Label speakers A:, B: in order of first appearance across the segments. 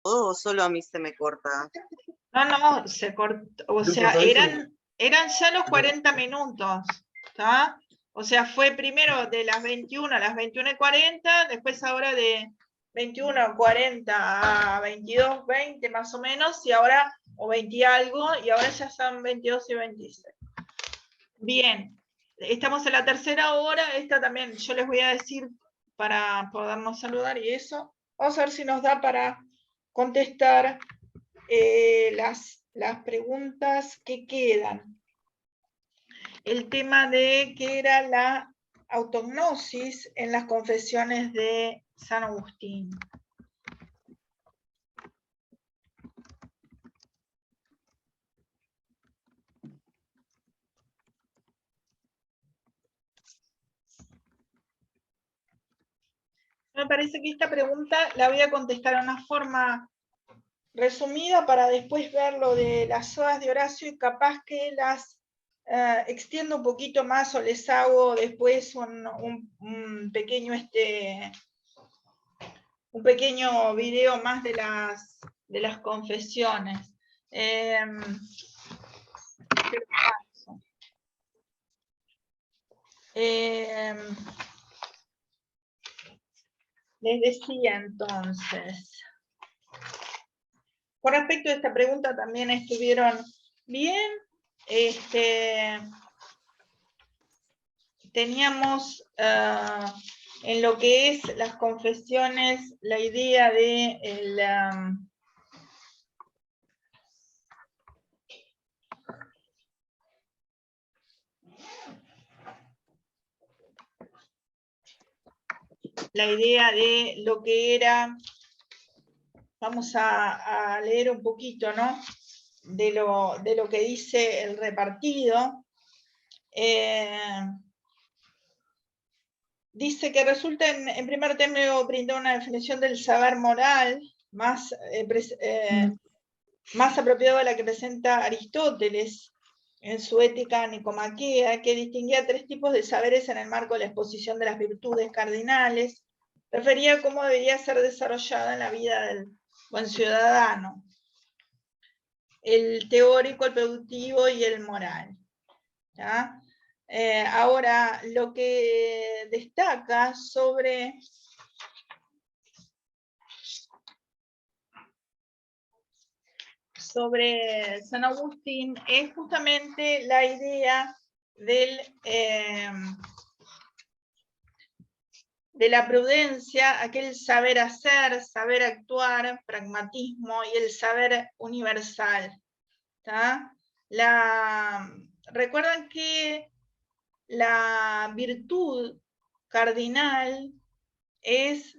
A: o solo a mí se me corta?
B: No, se cortó, o sea, eran ya los 40 minutos, ¿está? O sea, fue primero de las 21 a las 21:40, después ahora de 21:40 a 22:20 más o menos, y ahora, o 20 y algo, y ahora ya son 22:26. Bien, estamos en la tercera hora, esta también yo les voy a decir para podernos saludar y eso. Vamos a ver si nos da para contestar las preguntas que quedan. El tema de qué era la autognosis en las confesiones de San Agustín. Me parece que esta pregunta la voy a contestar de una forma resumida para después ver lo de las odas de Horacio y capaz que las extiendo un poquito más o les hago después un pequeño un pequeño video más de las confesiones. Les decía entonces, con respecto a esta pregunta también estuvieron bien. Teníamos en lo que es las confesiones la idea de lo que era, vamos a leer un poquito, ¿no? De lo que dice el repartido. Dice que resulta en primer término brindar una definición del saber moral más apropiado a la que presenta Aristóteles en su Ética Nicomaquea, que distinguía tres tipos de saberes en el marco de la exposición de las virtudes cardinales, refería a cómo debería ser desarrollada en la vida del buen ciudadano: el teórico, el productivo y el moral. ¿Ya? Ahora, lo que destaca sobre San Agustín es justamente la idea de la prudencia, aquel saber hacer, saber actuar, pragmatismo y el saber universal. ¿Tá? Recuerdan que la virtud cardinal es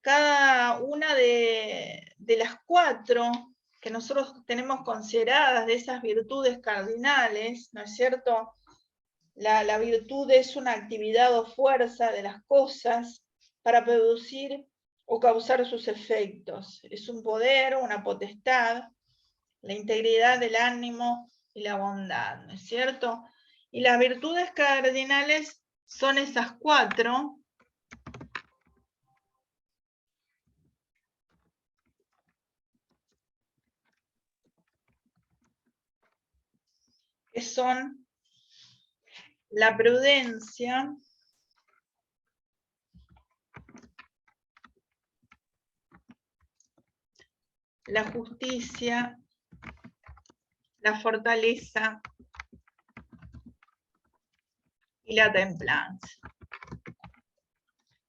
B: cada una de las cuatro que nosotros tenemos consideradas de esas virtudes cardinales, ¿no es cierto? La virtud es una actividad o fuerza de las cosas para producir o causar sus efectos. Es un poder, una potestad, la integridad del ánimo y la bondad, ¿no es cierto? Y las virtudes cardinales son esas cuatro, que son la prudencia, la justicia, la fortaleza y la templanza.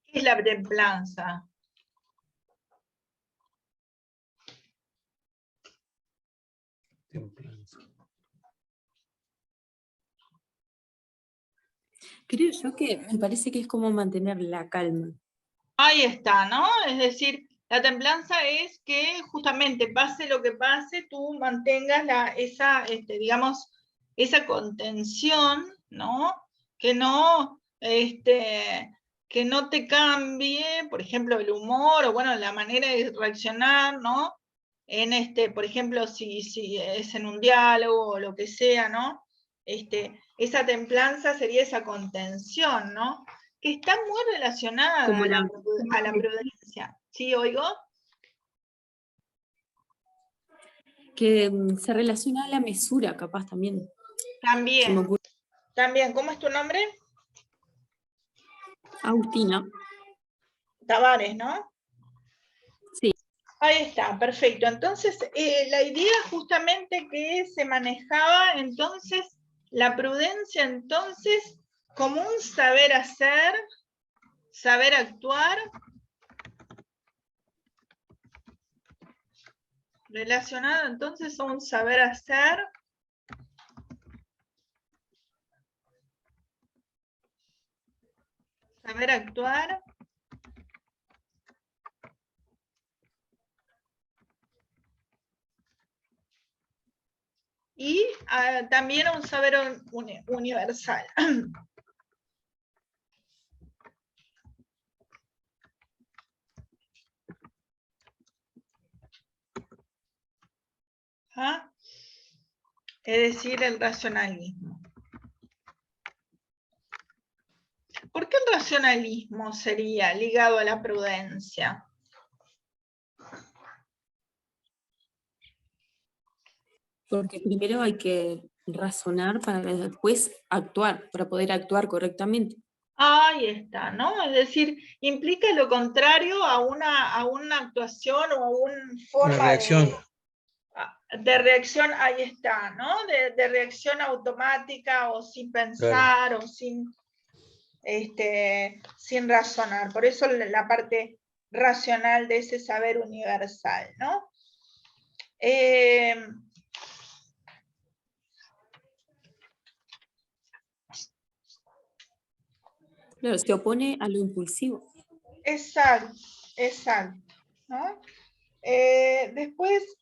B: ¿Qué es la templanza?
C: Creo yo que me parece que es como mantener la calma.
B: Ahí está, ¿no? Es decir, la templanza es que justamente pase lo que pase, tú mantengas digamos, esa contención, ¿no? Que no te cambie, por ejemplo, el humor o, bueno, la manera de reaccionar, ¿no? Por ejemplo, si es en un diálogo o lo que sea, ¿no? Esa templanza sería esa contención, ¿no? Que está muy relacionada a la prudencia. ¿Sí, oigo?
C: Que se relaciona a la mesura, capaz también. Se me
B: También,
C: ocurre.
B: también. ¿Cómo es tu nombre?
C: Agustina.
B: Tavares, ¿no?
C: Sí.
B: Ahí está, perfecto. Entonces, la idea justamente que se manejaba, entonces, la prudencia, entonces, como un saber hacer, saber actuar, relacionado entonces a un saber hacer, saber actuar, y también a un saber universal. ¿Ah? Es decir, el racionalismo. ¿Por qué el racionalismo sería ligado a la prudencia?
C: Porque primero hay que razonar para después actuar, para poder actuar correctamente.
B: Ahí está, ¿no? Es decir, implica lo contrario a una actuación o a una forma
D: Una reacción.
B: de reacción, ahí está, ¿no? De reacción automática o sin pensar o sin razonar. Por eso la parte racional de ese saber universal, ¿no?
C: Claro, se opone a lo impulsivo.
B: Exacto, exacto, ¿no? Después,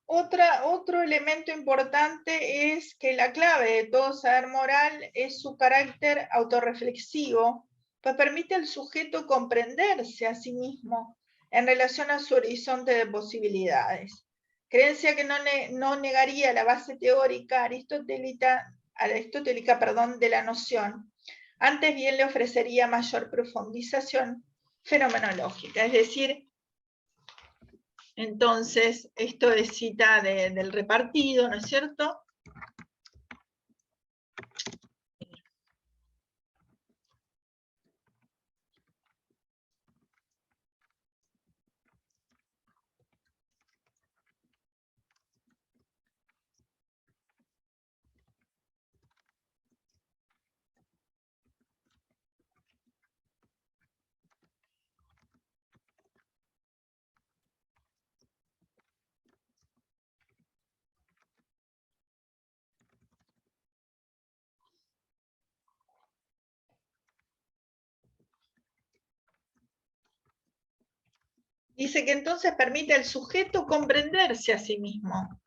B: otro elemento importante es que la clave de todo saber moral es su carácter autorreflexivo, pues permite al sujeto comprenderse a sí mismo en relación a su horizonte de posibilidades. Creencia que no negaría la base teórica aristotélica, de la noción, antes bien le ofrecería mayor profundización fenomenológica, es decir, entonces, esto es cita del repartido, ¿no es cierto? Dice que entonces permite al sujeto comprenderse a sí mismo.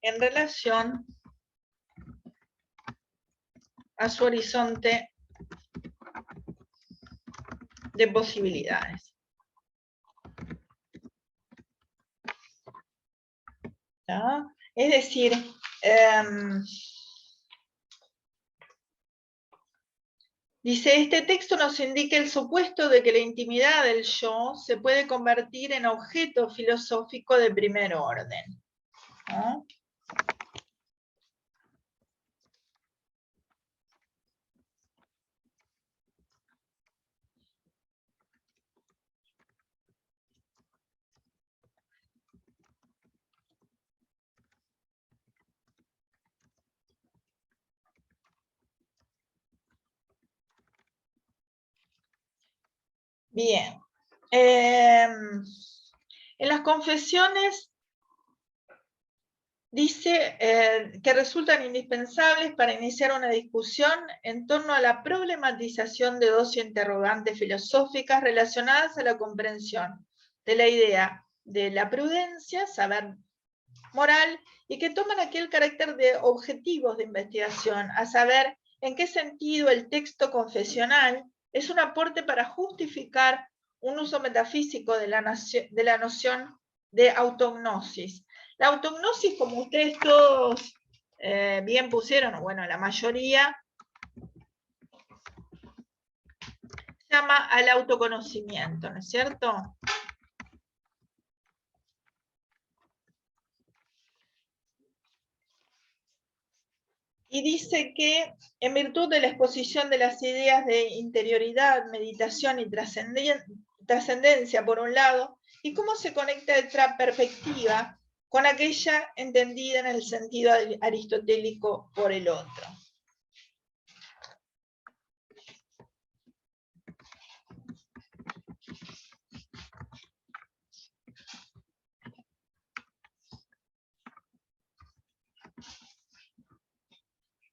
B: En relación a su horizonte de posibilidades. ¿Ya? Es decir, dice, este texto nos indica el supuesto de que la intimidad del yo se puede convertir en objeto filosófico de primer orden, ¿no? Bien. En las confesiones dice que resultan indispensables para iniciar una discusión en torno a la problematización de dos interrogantes filosóficas relacionadas a la comprensión de la idea de la prudencia, saber moral, y que toman aquel carácter de objetivos de investigación, a saber, en qué sentido el texto confesional es un aporte para justificar un uso metafísico de la noción de autognosis. La autognosis, como ustedes todos bien pusieron, bueno, la mayoría, se llama al autoconocimiento, ¿no es cierto? Y dice que en virtud de la exposición de las ideas de interioridad, meditación y trascendencia por un lado, y cómo se conecta esta perspectiva con aquella entendida en el sentido aristotélico por el otro.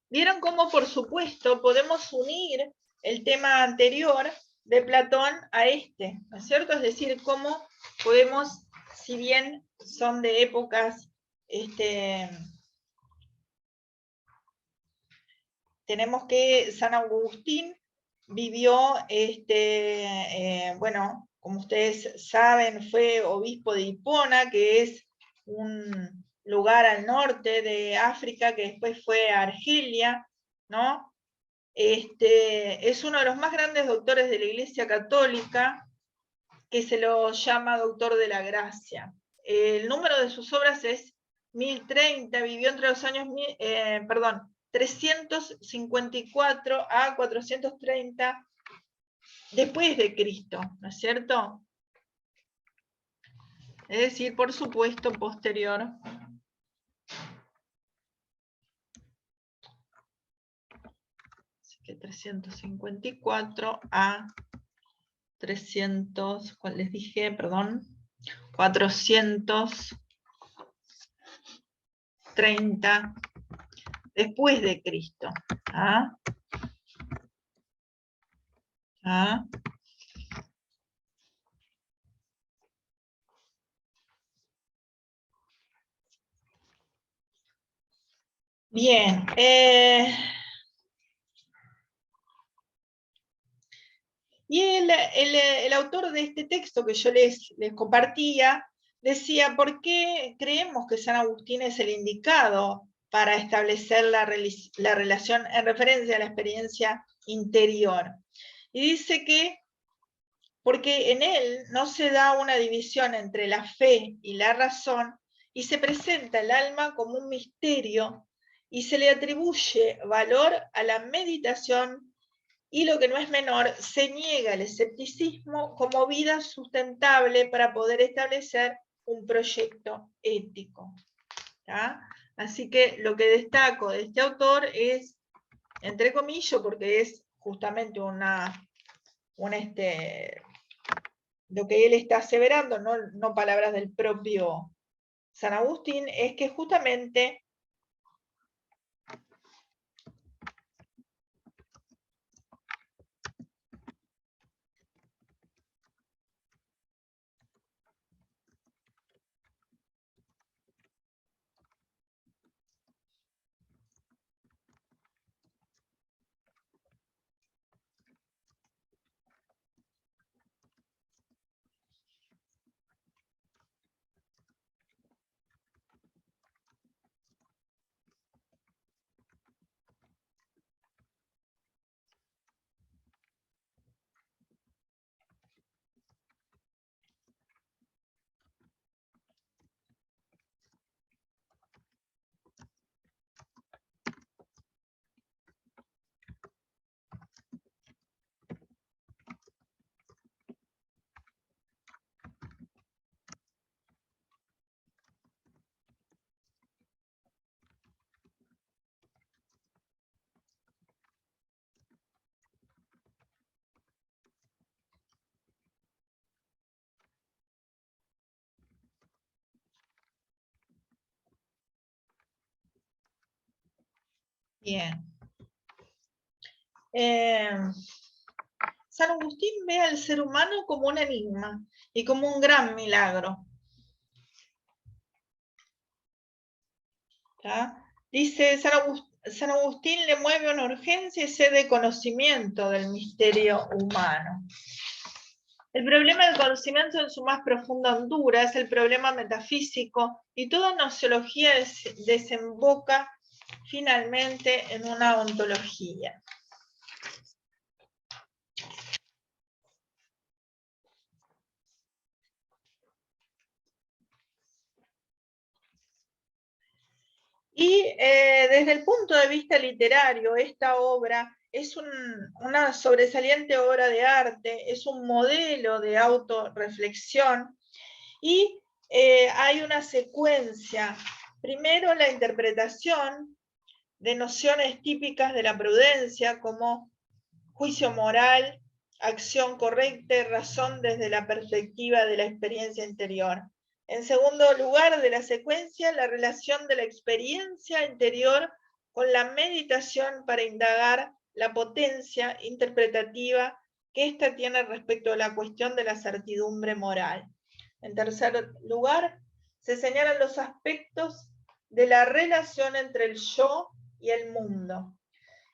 B: Vieron cómo, por supuesto, podemos unir el tema anterior de Platón a este, ¿no es cierto? Es decir, cómo podemos, si bien son de épocas, tenemos que San Agustín vivió, bueno, como ustedes saben, fue obispo de Hipona, que es un lugar al norte de África, que después fue Argelia, ¿no? Es uno de los más grandes doctores de la Iglesia Católica, que se lo llama doctor de la gracia. El número de sus obras es 1030, vivió entre los años, 354 a 430 después de Cristo, ¿no es cierto? Es decir, por supuesto, posterior. Así que 354 a 300, ¿cuál les dije? Perdón, 430 después de Cristo. ¿Ah? ¿Ah? Bien. Y el autor de este texto que yo les compartía decía, ¿por qué creemos que San Agustín es el indicado para establecer la relación en referencia a la experiencia interior? Y dice que porque en él no se da una división entre la fe y la razón, y se presenta el alma como un misterio, y se le atribuye valor a la meditación, y lo que no es menor, se niega el escepticismo como vida sustentable para poder establecer un proyecto ético. ¿tá? Así que lo que destaco de este autor es, entre comillas, porque es justamente lo que él está aseverando, no palabras del propio San Agustín, es que justamente bien. San Agustín ve al ser humano como un enigma y como un gran milagro. ¿tá? Dice San Agustín le mueve una urgencia y sed de conocimiento del misterio humano. El problema del conocimiento en su más profunda hondura es el problema metafísico y toda gnoseología desemboca finalmente en una ontología. Y desde el punto de vista literario, esta obra es una sobresaliente obra de arte, es un modelo de autorreflexión y hay una secuencia. Primero, la interpretación de nociones típicas de la prudencia como juicio moral, acción correcta y razón desde la perspectiva de la experiencia interior. En segundo lugar de la secuencia, la relación de la experiencia interior con la meditación para indagar la potencia interpretativa que ésta tiene respecto a la cuestión de la certidumbre moral. En tercer lugar, se señalan los aspectos de la relación entre el yo y el mundo.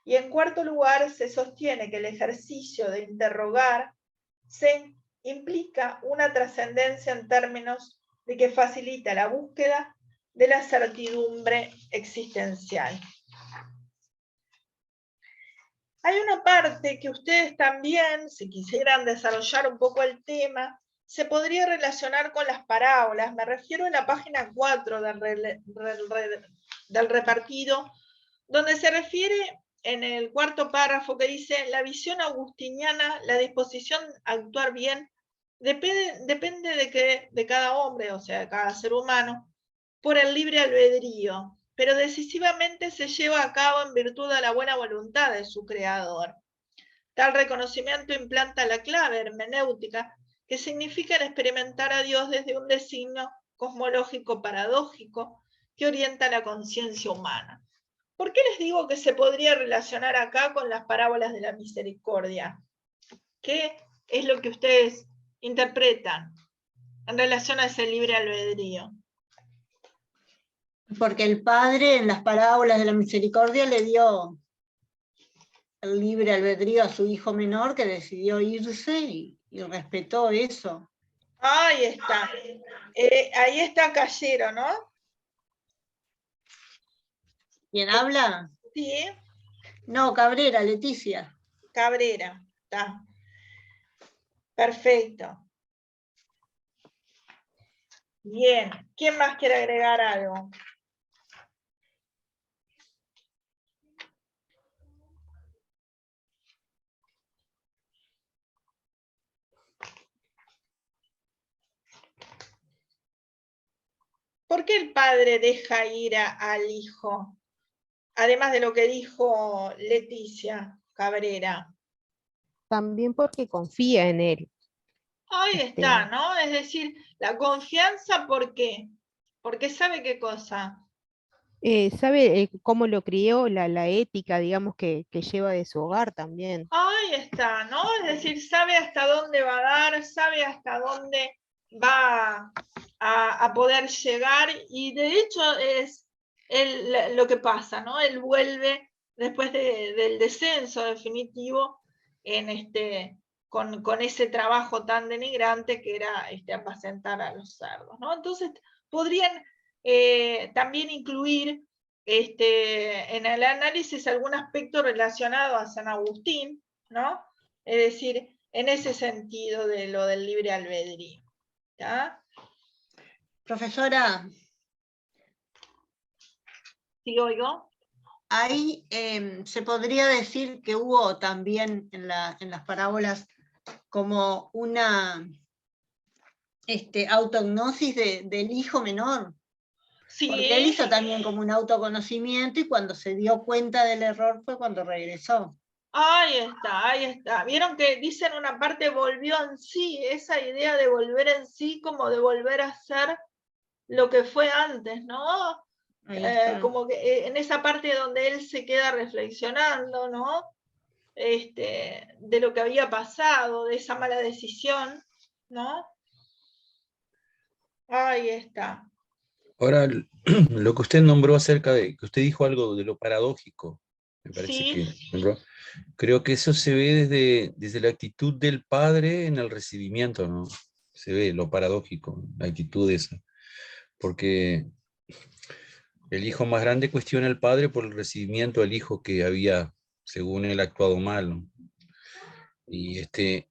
B: Y en cuarto lugar, se sostiene que el ejercicio de interrogar implica una trascendencia en términos de que facilita la búsqueda de la certidumbre existencial. Hay una parte que ustedes también, si quisieran desarrollar un poco el tema, se podría relacionar con las parábolas. Me refiero a la página 4 del repartido, donde se refiere en el cuarto párrafo que dice: la visión agustiniana, la disposición a actuar bien, depende de cada hombre, o sea, de cada ser humano, por el libre albedrío, pero decisivamente se lleva a cabo en virtud de la buena voluntad de su creador. Tal reconocimiento implanta la clave hermenéutica, que significa el experimentar a Dios desde un designio cosmológico paradójico que orienta la conciencia humana. ¿Por qué les digo que se podría relacionar acá con las parábolas de la misericordia? ¿Qué es lo que ustedes interpretan en relación a ese libre albedrío?
D: Porque el Padre en las parábolas de la misericordia le dio el libre albedrío a su hijo menor, que decidió irse y respetó eso.
B: Ahí está. Ahí está Callero, ¿no?
D: ¿Quién habla?
B: Sí,
D: No, Cabrera, Leticia.
B: Cabrera. Está. Perfecto. Bien. ¿Quién más quiere agregar algo? ¿Por qué el padre deja ir al hijo? Además de lo que dijo Leticia Cabrera.
E: También porque confía en él.
B: Ahí está, ¿no? Es decir, la confianza, ¿por qué? Porque sabe qué cosa.
E: Sabe cómo lo crió, la ética, digamos, que lleva de su hogar también.
B: Ahí está, ¿no? Es decir, sabe hasta dónde va a dar, sabe hasta dónde va a poder llegar, y de hecho es lo que pasa, ¿no? Él vuelve después del descenso definitivo con ese trabajo tan denigrante que era apacentar a los cerdos, ¿no? Entonces podrían también incluir en el análisis algún aspecto relacionado a San Agustín, ¿no? Es decir, en ese sentido de lo del libre albedrío. ¿Está?
D: Profesora.
B: ¿Sí oigo?
D: Ahí se podría decir que hubo también en las parábolas como una autognosis del hijo menor.
B: Sí.
D: Porque él hizo también como un autoconocimiento y cuando se dio cuenta del error fue cuando regresó.
B: Ahí está, ahí está. Vieron que dicen una parte volvió en sí, esa idea de volver en sí como de volver a ser lo que fue antes, ¿no? Como que en esa parte donde él se queda reflexionando, ¿no? De lo que había pasado, de esa mala decisión, ¿no? Ahí está.
F: Ahora, lo que usted nombró acerca de, que usted dijo algo de lo paradójico, me parece que
B: Sí,
F: nombró. Creo que eso se ve desde la actitud del padre en el recibimiento, ¿no? Se ve lo paradójico, la actitud esa. Porque el hijo más grande cuestiona al padre por el recibimiento del hijo que había, según él, actuado mal, ¿no? Y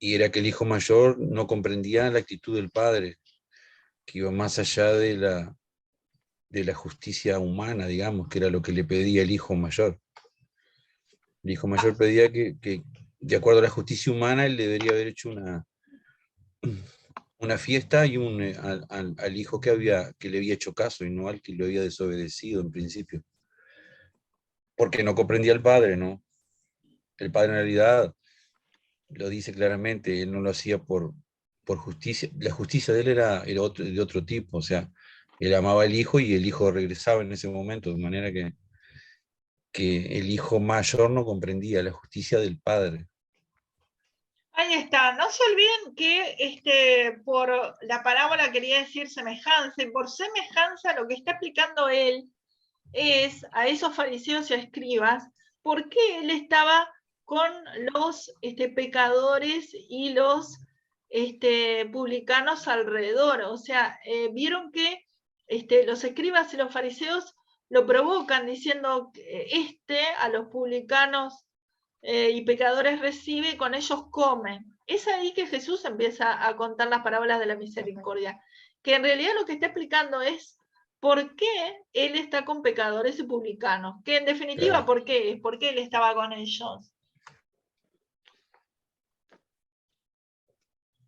F: era que el hijo mayor no comprendía la actitud del padre, que iba más allá de la justicia humana, digamos, que era lo que le pedía el hijo mayor. El hijo mayor pedía que de acuerdo a la justicia humana, él debería haber hecho una fiesta y al hijo que le había hecho caso y no al que lo había desobedecido en principio. Porque no comprendía al padre, ¿no? El padre en realidad lo dice claramente, él no lo hacía por justicia. La justicia de él era de otro tipo, o sea, él amaba al hijo y el hijo regresaba en ese momento, de manera que el hijo mayor no comprendía la justicia del padre.
B: ahí está. No se olviden que por la parábola quería decir semejanza, y por semejanza lo que está explicando él es a esos fariseos y escribas por qué él estaba con los pecadores y los publicanos alrededor. O sea, vieron que los escribas y los fariseos lo provocan diciendo que a los publicanos y pecadores recibe, con ellos comen. Es ahí que Jesús empieza a contar las parábolas de la misericordia, que en realidad lo que está explicando es por qué él está con pecadores y publicanos, que en definitiva,
F: Claro.
B: ¿por qué? ¿Por qué él estaba con ellos?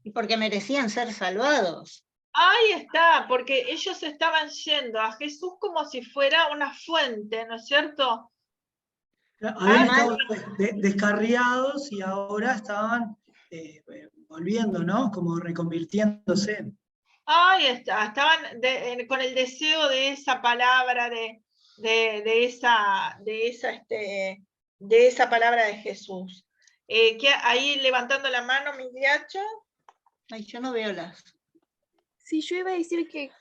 D: Y porque merecían ser salvados.
B: Ahí está, porque ellos estaban yendo a Jesús como si fuera una fuente, ¿no es cierto?
G: Habían
D: Además,
G: estado descarriados y ahora estaban volviendo, ¿no? Como reconvirtiéndose.
B: Ahí está, estaban con el deseo de esa palabra, de esa palabra de Jesús. Ahí levantando la mano, Migliaccio.
D: ay, yo no veo las.
H: Sí, yo iba a decir que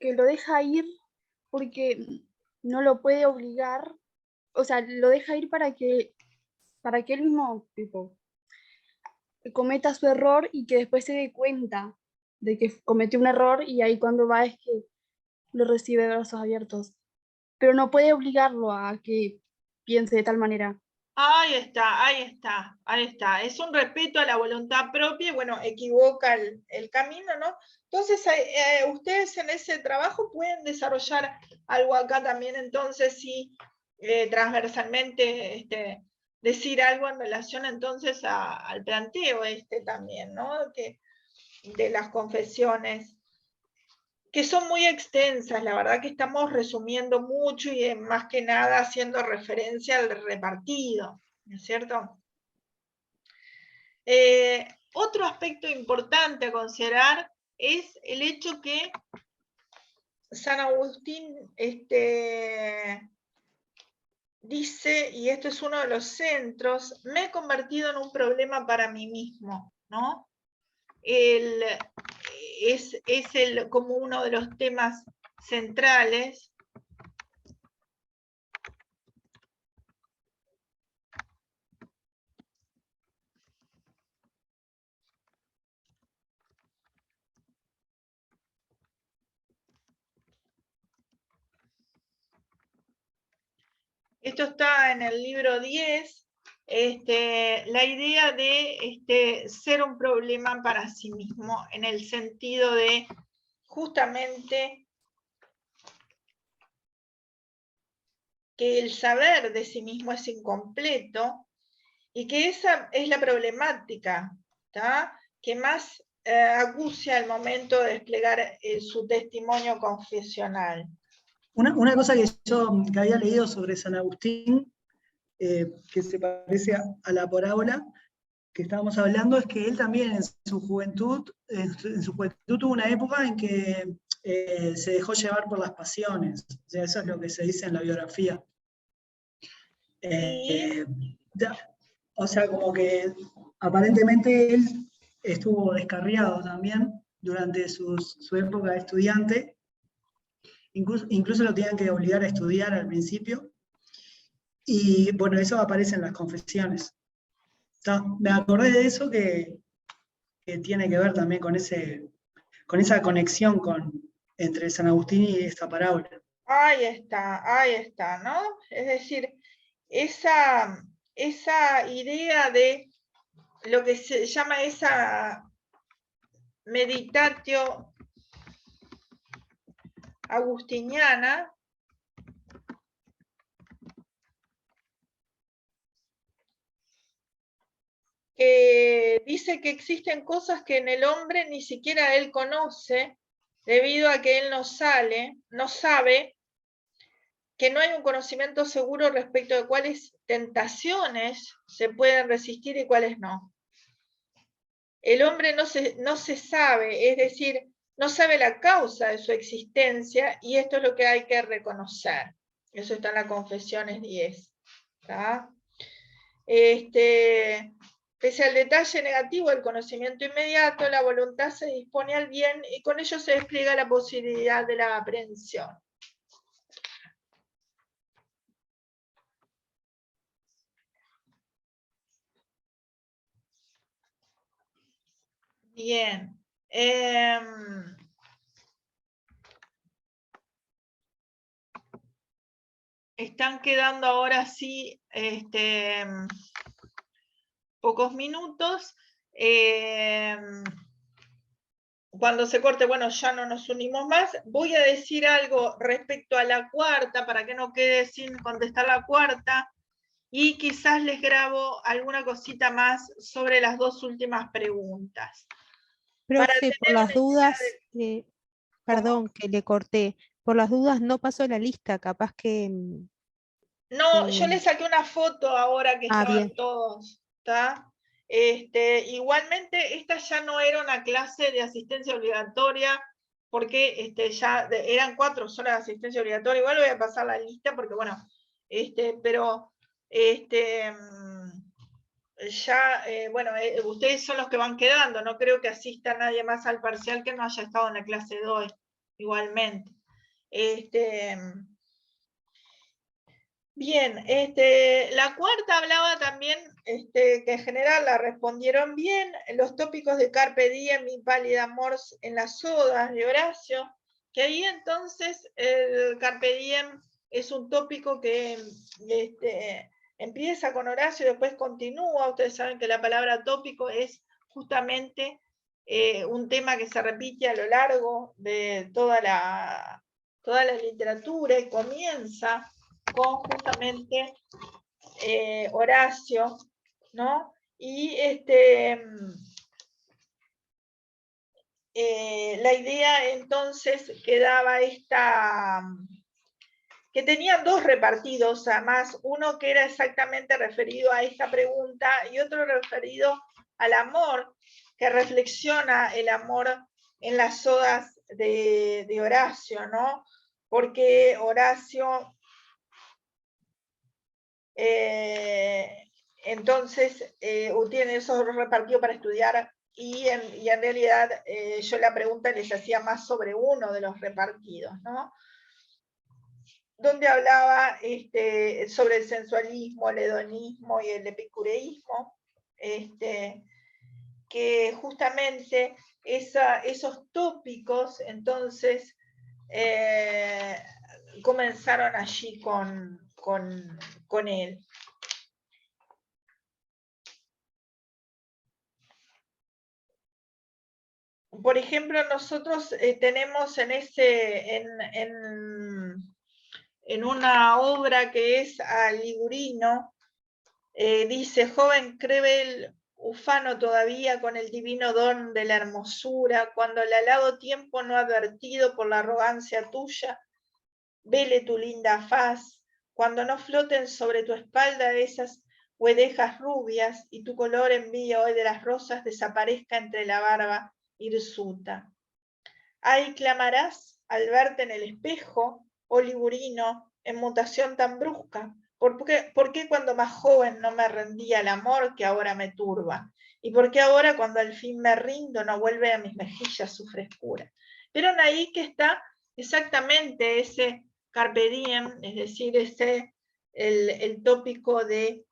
H: lo deja ir porque no lo puede obligar, o sea, lo deja ir para que él mismo, tipo, cometa su error y que después se dé cuenta de que cometió un error y ahí cuando va es que lo recibe de brazos abiertos. Pero no puede obligarlo a que piense de tal manera.
B: Ahí está, ahí está, ahí está. Es un respeto a la voluntad propia y bueno, equivoca el camino, ¿no? Entonces, ustedes en ese trabajo pueden desarrollar algo acá también, entonces sí, transversalmente, decir algo en relación entonces al planteo también, ¿no? De las confesiones, que son muy extensas, la verdad que estamos resumiendo mucho y más que nada haciendo referencia al repartido, ¿no es cierto? Otro aspecto importante a considerar es el hecho que San Agustín dice, y esto es uno de los centros, me he convertido en un problema para mí mismo, ¿no? Es como uno de los temas centrales. Esto está en el libro 10, la idea de ser un problema para sí mismo, en el sentido de justamente que el saber de sí mismo es incompleto y que esa es la problemática, ¿tá? Que más acucia al momento de desplegar su testimonio confesional.
G: Una cosa que yo que había leído sobre San Agustín, que se parece a la parábola que estábamos hablando, es que él también en su juventud tuvo una época en que se dejó llevar por las pasiones. O sea, eso es lo que se dice en la biografía. O sea, como que aparentemente él estuvo descarriado también durante su época de estudiante, incluso lo tenían que obligar a estudiar al principio. Y bueno, eso aparece en las confesiones. Me acordé de eso que tiene que ver también con esa conexión entre San Agustín y esta parábola.
B: Ahí está, ¿no? Es decir, esa idea de lo que se llama esa meditatio agustiniana, que dice que existen cosas que en el hombre ni siquiera él conoce, debido a que él no sabe, que no hay un conocimiento seguro respecto de cuáles tentaciones se pueden resistir y cuáles no. El hombre no se sabe, es decir, no sabe la causa de su existencia, y esto es lo que hay que reconocer. Eso está en la Confesiones 10. ¿Tá? Pese al detalle negativo del conocimiento inmediato, la voluntad se dispone al bien y con ello se despliega la posibilidad de la aprehensión. Bien. Están quedando ahora sí pocos minutos. Cuando se corte, bueno, ya no nos unimos más. Voy a decir algo respecto a la cuarta, para que no quede sin contestar la cuarta, y quizás les grabo alguna cosita más sobre las dos últimas preguntas.
E: Profe, por las dudas, perdón que le corté, por las dudas no pasó la lista, capaz que...
B: No, yo le saqué una foto ahora que estaban
E: bien.
B: todos, ¿está? Igualmente, esta ya no era una clase de asistencia obligatoria, porque ya eran 4 horas de asistencia obligatoria. Igual voy a pasar la lista porque, bueno, pero ya, bueno, ustedes son los que van quedando, no creo que asista nadie más al parcial que no haya estado en la clase de hoy, igualmente. Bien, la cuarta hablaba también, que en general la respondieron bien, los tópicos de Carpe Diem y Pálida Mors en las odas de Horacio, que ahí entonces el Carpe Diem es un tópico que empieza con Horacio y después continúa. Ustedes saben que la palabra tópico es justamente un tema que se repite a lo largo de toda la literatura y comienza con justamente Horacio, ¿no? Y la idea entonces quedaba que tenían 2 repartidos, además, uno que era exactamente referido a esta pregunta y otro referido al amor, que reflexiona el amor en las odas de Horacio, ¿no? Porque Horacio entonces tiene esos repartidos para estudiar, y en realidad yo la pregunta les hacía más sobre uno de los repartidos, ¿no? Donde hablaba sobre el sensualismo, el hedonismo y el epicureísmo, que justamente esos tópicos entonces comenzaron allí con él. Por ejemplo, nosotros tenemos en una obra que es a Ligurino, dice: joven Crevel ufano todavía con el divino don de la hermosura, cuando el alado tiempo no ha advertido por la arrogancia tuya, vele tu linda faz, cuando no floten sobre tu espalda esas huedejas rubias, y tu color envía hoy de las rosas desaparezca entre la barba hirsuta. Ahí clamarás al verte en el espejo, oh Ligurino, en mutación tan brusca. ¿Por qué cuando más joven no me rendía el amor que ahora me turba? ¿Y por qué ahora cuando al fin me rindo no vuelve a mis mejillas su frescura? Vieron ahí que está exactamente ese carpe diem, es decir, el tópico de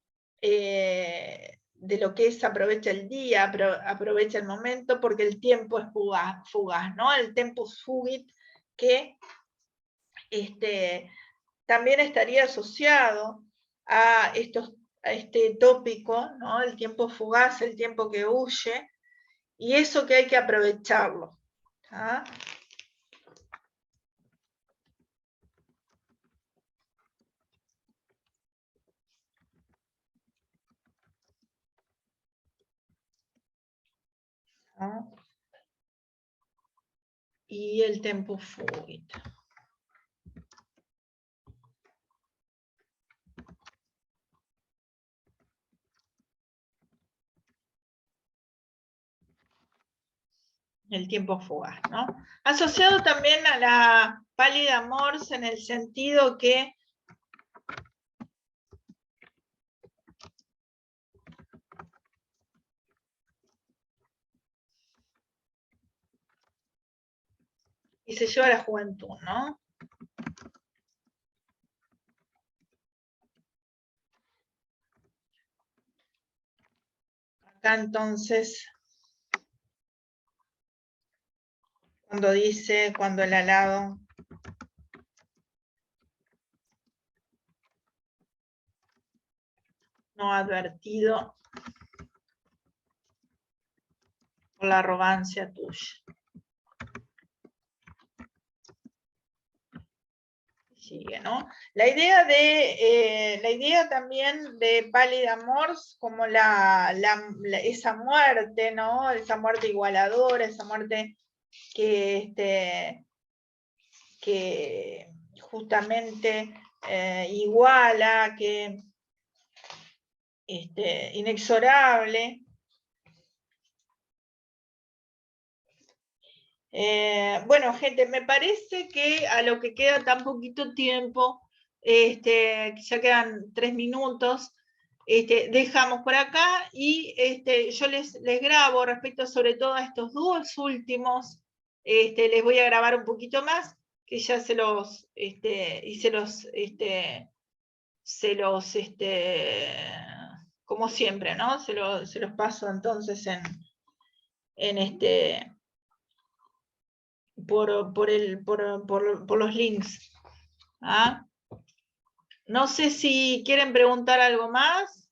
B: lo que es aprovecha el día, aprovecha el momento, porque el tiempo es fugaz, ¿no? El tempus fugit, que también estaría asociado a este tópico, ¿no? El tiempo fugaz, el tiempo que huye, y eso que hay que aprovecharlo. ¿Ah? ¿Ah? Y el tempus fugit. El tiempo fugaz, ¿no? Asociado también a la pálida mors en el sentido que y se lleva a la juventud, ¿no? Acá entonces, cuando dice, cuando el alado no advertido por la arrogancia tuya. Sigue, ¿no? La idea también de pálida mors como esa muerte, ¿no? Esa muerte igualadora, esa muerte que justamente iguala, que inexorable. Bueno, gente, me parece que a lo que queda tan poquito tiempo, ya quedan 3 minutos, dejamos por acá y yo les grabo respecto sobre todo a estos dos últimos, les voy a grabar un poquito más, que ya como siempre, ¿no? Se los paso entonces por los links. ¿Ah? No sé si quieren preguntar algo más.